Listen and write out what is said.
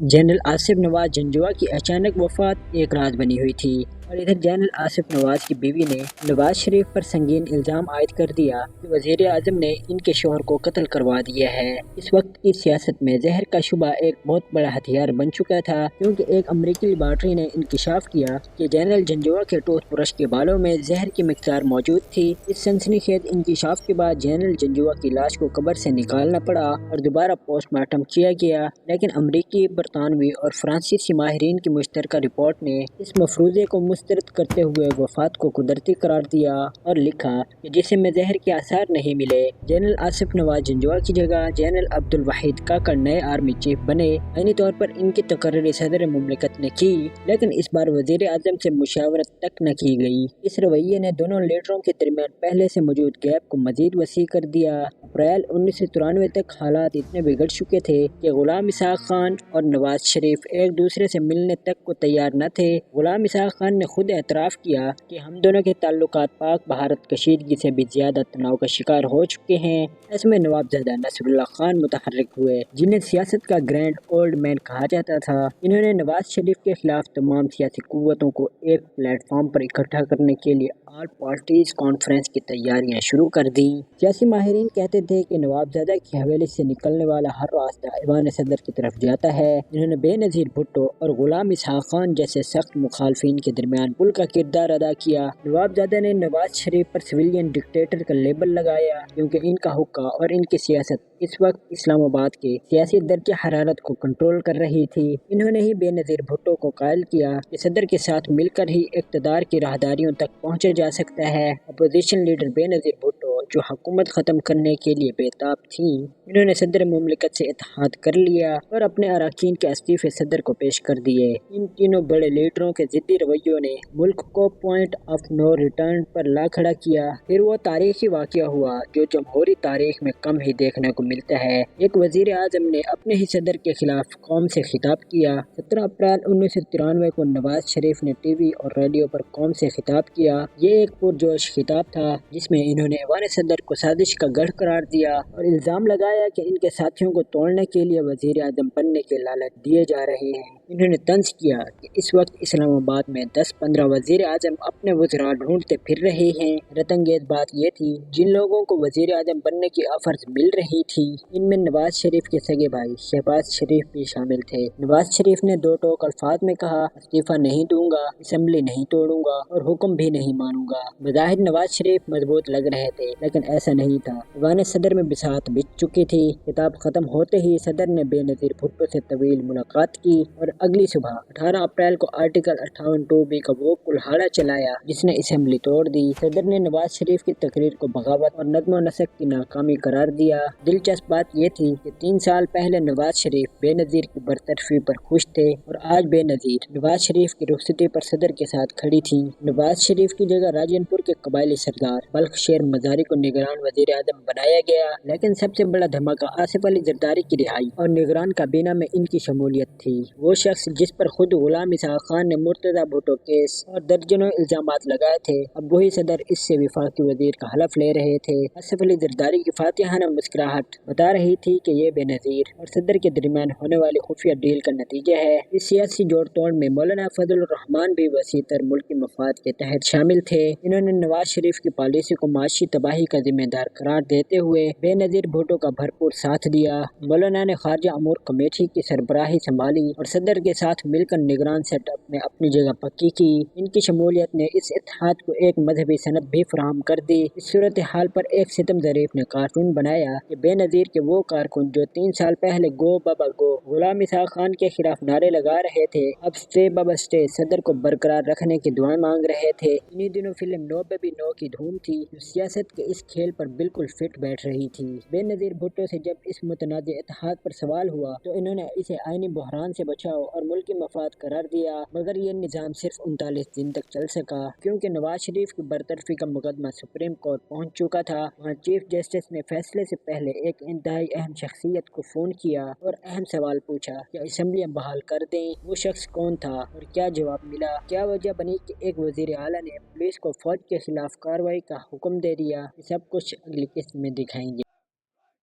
General Asif Nawaz Janjua की अचानक वफात एक राज बनी हुई थी और इधर जनरल आसिफ नवाज की बीवी ने नवाज शरीफ पर संगीन इल्जाम आयद कर दिया कि वजीर आजम ने इनके शोहर को कत्ल करवा दिया है। इस वक्त की सियासत में जहर का शुबा एक बहुत बड़ा हथियार बन चुका था, क्योंकि एक अमरीकी लेबॉर्ट्री ने इंकशाफ किया कि जनरल जंजुआ के टूथब्रश के बालों में जहर की मिकदार मौजूद थी। इस सनसनीखेज इंकशाफ के बाद जनरल जंजुआ की लाश को कब्र से निकालना पड़ा और दोबारा पोस्टमार्टम किया गया, लेकिन अमरीकी, बरतानवी और फ्रांसीसी माहिरीन की मुश्तरका रिपोर्ट ने इस मफरूजे को मुस्तरद करते हुए वफात को कुदरती करार दिया और लिखा कि जिसम में जहर के आसार नहीं मिले। जनरल आसिफ नवाज जंजुआ की जगह जनरल अब्दुल वाहिद काकड़ नए आर्मी चीफ बने। आईनी तौर पर इनकी तकर्री सदर मुमलिकत ने की, लेकिन इस बार वजीर आजम से मुशावरत तक न की गई। इस रवैये ने दोनों लीडरों के दरमियान पहले से मौजूद गैप को मजीद वसी कर दिया। अप्रैल 1993 तक हालात इतने बिगड़ चुके थे कि गुलाम इसहाक खान और नवाज शरीफ एक दूसरे से मिलने तक को तैयार न थे। गुलाम इसहाक खान ने खुद एतराफ़ किया कि हम दोनों के ताल्लुकात पाक भारत कशीदगी से भी ज्यादा तनाव का शिकार हो चुके हैं। इसमें नवाबजादा नसरुल्लाह खान मुतहर्रिक हुए, जिन्हें सियासत का ग्रैंड ओल्ड मैन कहा जाता था। इन्होंने नवाज शरीफ के खिलाफ तमाम सियासी कुव्वतों को एक प्लेटफॉर्म पर इकट्ठा करने के लिए ऑल पार्टीज कॉन्फ्रेंस की तैयारियां शुरू कर दी। सियासी माहिरीन कहते थे कि नवाबजादा की हवेली से निकलने वाला हर रास्ता ऐवान सदर की तरफ जाता है। इन्होंने बेनज़ीर भुट्टो और गुलाम इसहाक खान जैसे सख्त मुखालफिन के दरमियान पुल का किरदार अदा किया। नवाबजादा ने नवाज शरीफ पर सिविलियन डिक्टेटर का लेबल लगाया, क्योंकि इनका हुक्का और इनकी सियासत इस वक्त इस्लामाबाद के सियासी दर्जे हरारत को कंट्रोल कर रही थी। इन्होंने ही बेनज़ीर भुट्टो को कायल किया कि सदर के साथ मिलकर ही इक़्तिदार की राहदारियों तक पहुंचा जा सकता है। अपोजिशन लीडर बेनज़ीर भुट्टो, जो हुकूमत ख़त्म करने के लिए बेताब थी, इन्होंने सदर मुमलिकत से इत्तेहाद कर लिया और अपने अरकान के इस्तीफे सदर को पेश कर दिए। इन तीनों बड़े लीडरों के जिद्दी रवैयों ने मुल्क को पॉइंट ऑफ नो रिटर्न पर ला खड़ा किया। फिर वो तारीखी वाक़या हुआ जो जमहूरी तारीख में कम ही देखने को मिलता है। एक वजीर आजम ने अपने ही सदर के खिलाफ कौम से खिताब किया। 17 अप्रैल 1993 को नवाज शरीफ ने टीवी और रेडियो पर कौम से खिताब किया। ये एक पुरजोश खिताब था, जिसमें इन्होंने ऐवान सदर को साजिश का गढ़ करार दिया और इल्जाम लगाया कि इनके साथियों को तोड़ने के लिए वजीर आजम बनने के लालच दिए जा रहे हैं। इन्होंने तंज किया कि इस वक्त इस्लामाबाद में 10-15 वजीर आजम अपने वज़रा ढूंढते फिर रहे हैं। रतंगेज बात यह थी, जिन लोगों को वजीर आजम बनने की ऑफर्स मिल रही थी, इनमें नवाज शरीफ के सगे भाई शहबाज शरीफ भी शामिल थे। नवाज शरीफ ने दो टोक अल्फाज में कहा, इस्तीफा नहीं दूंगा, असम्बली नहीं तोड़ूंगा और हुक्म भी नहीं मानूंगा। बज़ाहिर नवाज शरीफ मजबूत लग रहे थे, लेकिन ऐसा नहीं था। ऐवान सदर में बिसात बिछ चुकी थी। किताब खत्म होते ही सदर ने बेनज़ीर भुट्टो से तवील मुलाकात की और अगली सुबह 18 अप्रैल को आर्टिकल 58(2)B का वो कुल्हाड़ा चलाया जिसने असेंबली तोड़ दी। सदर ने नवाज शरीफ की तकरीर को बगावत और नज़्म व नसक की नाकामी करार दिया। दिलचस्प बात यह थी कि 3 साल पहले नवाज शरीफ बेनज़ीर की बरतरफी पर खुश थे और आज बेनज़ीर नवाज शरीफ की रुखसती पर सदर के साथ खड़ी थी। नवाज शरीफ की जगह राजनपुर के कबायली सरदार बल्ख शेर मजारी को निगरान वजीर आजम बनाया गया, लेकिन सबसे बड़ा धमाका आसिफ अली जरदारी की रिहाई और निगरान काबीना में इनकी शमूलियत थी। वो शख्स जिस पर खुद गुलाम इसहाक खान ने मुर्तजा भुट्टो केस और दर्जनों इल्जामात लगाए थे, अब वही सदर इससे वफाकी वजीर का हलफ ले रहे थे। आसिफ अली जरदारी की फातिहाना मुस्कुराहट बता रही थी कि ये बेनज़ीर और सदर के दरमियान होने वाली खुफिया डील का नतीजा है। इस सियासी जोड़ तोड़ में मौलाना फजल रहमान भी वसीतर मुल्की मफाद के तहत शामिल थे। इन्होंने नवाज शरीफ की पॉलिसी को माशी तबाही का जिम्मेदार करार देते हुए बेनज़ीर भुट्टो का भरपूर साथ दिया। मौलाना ने खारजा अमूर कमेटी की सरबराही संभाली और सदर के साथ मिलकर निगरान सेटअप में अपनी जगह पक्की की। इनकी शमूलियत ने इस इत्तेहाद को एक मजहबी सनद भी फराहम कर दी। इस सूरत हाल पर एक सितम ज़रीफ ने कार्टून बनाया कि बेनज़ीर के वो कारकुन जो 3 साल पहले गो बाबा गो गुलाम इसहाक खान के खिलाफ नारे लगा रहे थे, अब स्टे बाबा स्टे सदर को बरकरार रखने की दुआएं मांग रहे थे। इन्हीं दिनों फिल्म नो बेबी नो की धूम थी, जो सियासत के इस खेल पर बिल्कुल फिट बैठ रही थी। बेनज़ीर भुट्टो से जब इस मुतनाज़ इत्तेहाद पर सवाल हुआ तो इन्होंने इसे आईनी बहरान से बचाओ और मुल्की मफाद करार दिया, मगर ये निज़ाम सिर्फ 39 दिन तक चल सका, क्योंकि नवाज शरीफ की बरतरफी का मुकदमा सुप्रीम कोर्ट पहुंच चुका था। वहाँ चीफ जस्टिस ने फैसले से पहले एक इंतहाई अहम शख्सियत को फोन किया और अहम सवाल पूछा कि असेंबलियां बहाल कर दें। वो शख्स कौन था और क्या जवाब मिला? क्या वजह बनी कि एक वजीर आला ने पुलिस को फौज के खिलाफ कार्रवाई का हुक्म दे दिया? सब कुछ अगली किस्त में दिखाएंगे।